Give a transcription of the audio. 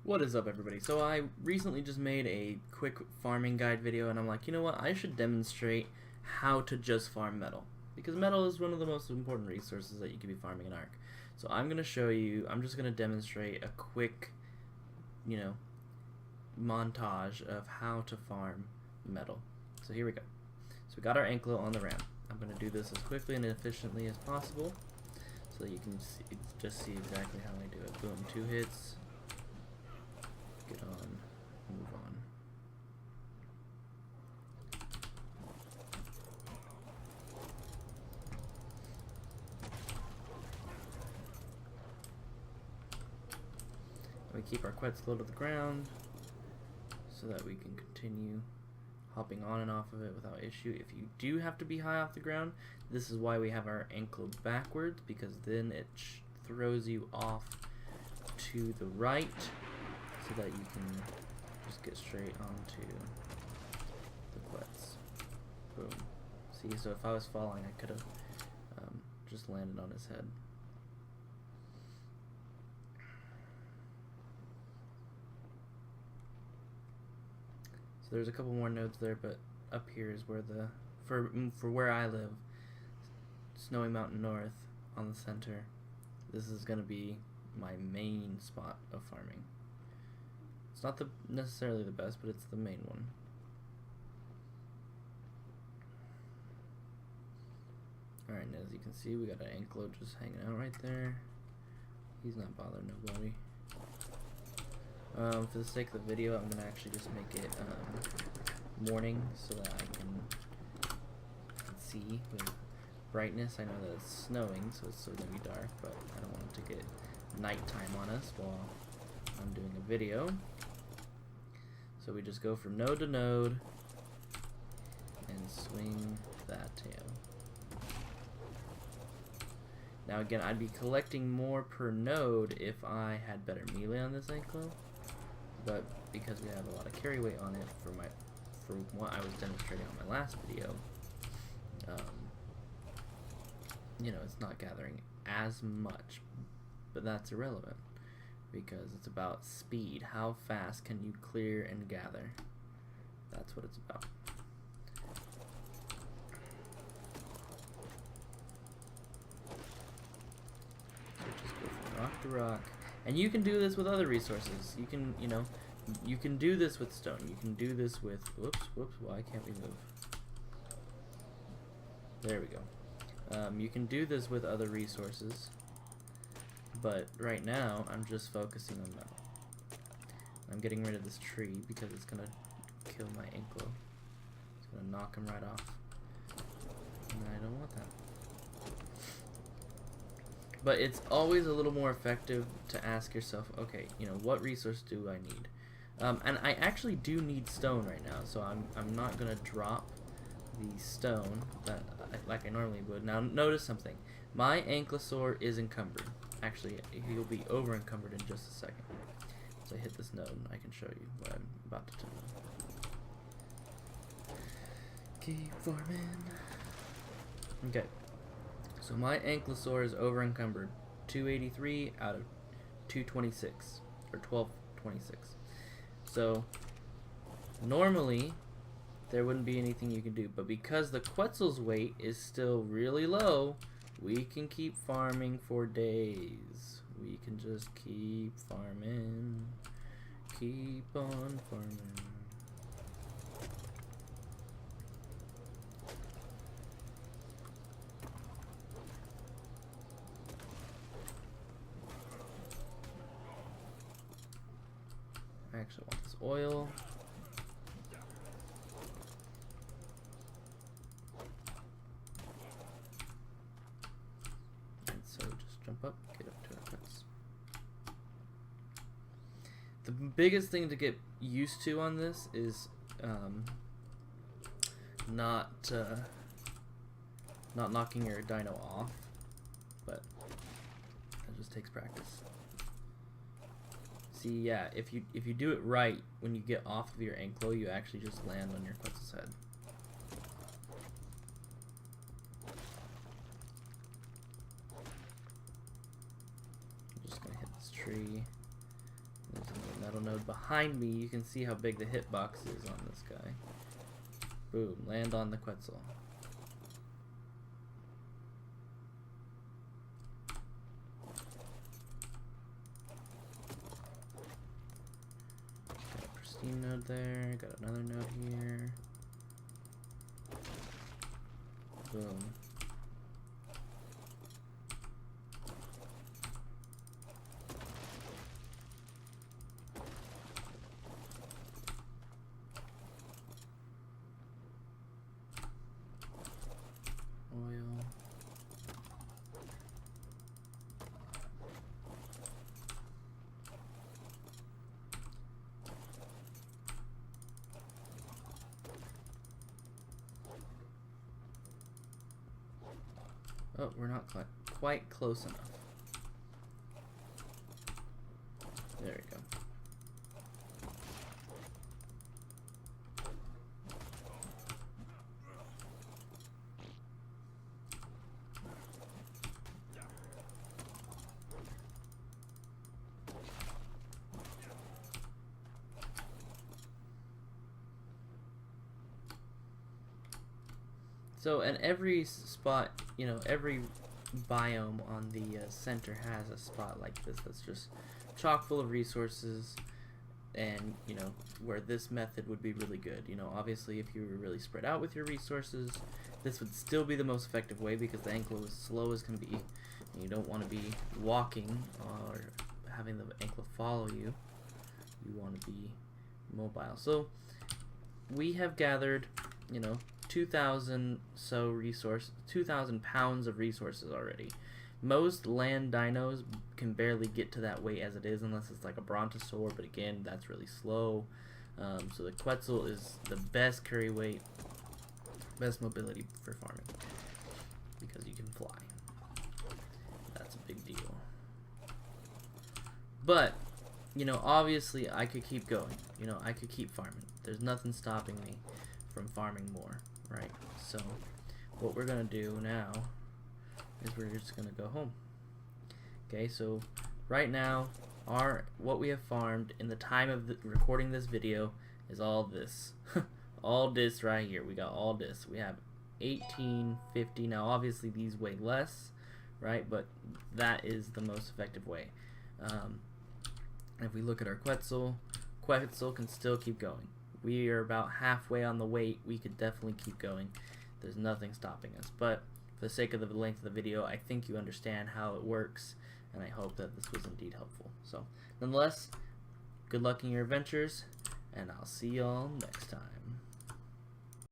What is up, everybody? So I recently just made a quick farming guide video, and I'm like, you know what, I should demonstrate how to just farm metal, because metal is one of the most important resources that you can be farming in Ark. So I'm going to show you, I'm just going to demonstrate a quick, montage of how to farm metal. So here we go. So we got our anklet on the ramp. I'm going to do this as quickly and efficiently as possible so that you can just see exactly how I do it. Boom, 2 hits. Get on, move on. We keep our quets low to the ground so that we can continue hopping on and off of it without issue. If you do have to be high off the ground, this is why we have our ankle backwards, because then it throws you off to the right, so that you can just get straight onto the quets. Boom. See, so if I was falling, I could have just landed on his head. So there's a couple more nodes there, but up here is where the for where I live, Snowy Mountain North on the center. This is gonna be my main spot of farming. It's not necessarily the best, but it's the main one. Alright, and as you can see, we got an anklet just hanging out right there. He's not bothering nobody. For the sake of the video, I'm going to actually just make it morning so that I can see with brightness. I know that it's snowing, so it's still going to be dark, but I don't want it to get nighttime on us while I'm doing a video. So we just go from node to node and swing that tail. Now again, I'd be collecting more per node if I had better melee on this ankle, but because we have a lot of carry weight on it for what I was demonstrating on my last video, it's not gathering as much, but that's irrelevant, because it's about speed. How fast can you clear and gather? That's what it's about. So just go from rock to rock. And you can do this with other resources. You can, you can do this with stone. You can do this with, whoops, why can't we move? There we go. You can do this with other resources. But right now, I'm just focusing on metal. I'm getting rid of this tree because it's gonna kill my ankle. It's gonna knock him right off. And I don't want that. But it's always a little more effective to ask yourself, okay, what resource do I need? And I actually do need stone right now, so I'm not gonna drop the stone like I normally would. Now notice something. My ankylosaur is encumbered. Actually, he'll be over encumbered in just a second. So I hit this node and I can show you what I'm about to do. Keep farming. Okay. So my ankylosaur is over encumbered. 283 out of 226. Or 1226. So normally there wouldn't be anything you can do, but because the Quetzal's weight is still really low, we can keep farming for days. We can just keep farming. Keep on farming. I actually want this oil. Jump up, get up to our quets. The biggest thing to get used to on this is not knocking your dino off, but that just takes practice. See, yeah, if you do it right, when you get off of your ankle, you actually just land on your Quetzal's head. tree. There's another metal node behind me, you can see how big the hitbox is on this guy. Boom, land on the Quetzal. Got a pristine node there, got another node here. Boom. Oil. Oh, we're not quite close enough. There we go. So, and every spot, you know, every biome on the center has a spot like this that's just chock full of resources, and, you know, where this method would be really good. You know, obviously if you were really spread out with your resources, this would still be the most effective way because the ankle is slow as can be, and you don't want to be walking or having the ankle follow you. You want to be mobile. So, we have gathered, you know, 2,000 pounds of resources already. Most land dinos can barely get to that weight as it is unless it's like a brontosaur, but again, that's really slow. So the Quetzal is the best carry weight, best mobility for farming because you can fly. That's a big deal. But, you know, obviously I could keep going. You know, I could keep farming. There's nothing stopping me from farming more. Right, so what we're gonna do now is we're just gonna go home. Okay, so right now what we have farmed in the time of recording this video is all this. All this right here. We got all this. We have 1850. Now obviously these weigh less, right, but that is the most effective way. If we look at our Quetzal can still keep going. We are about halfway on the weight. We could definitely keep going. There's nothing stopping us. But for the sake of the length of the video, I think you understand how it works, and I hope that this was indeed helpful. So, nonetheless, good luck in your adventures, and I'll see y'all next time.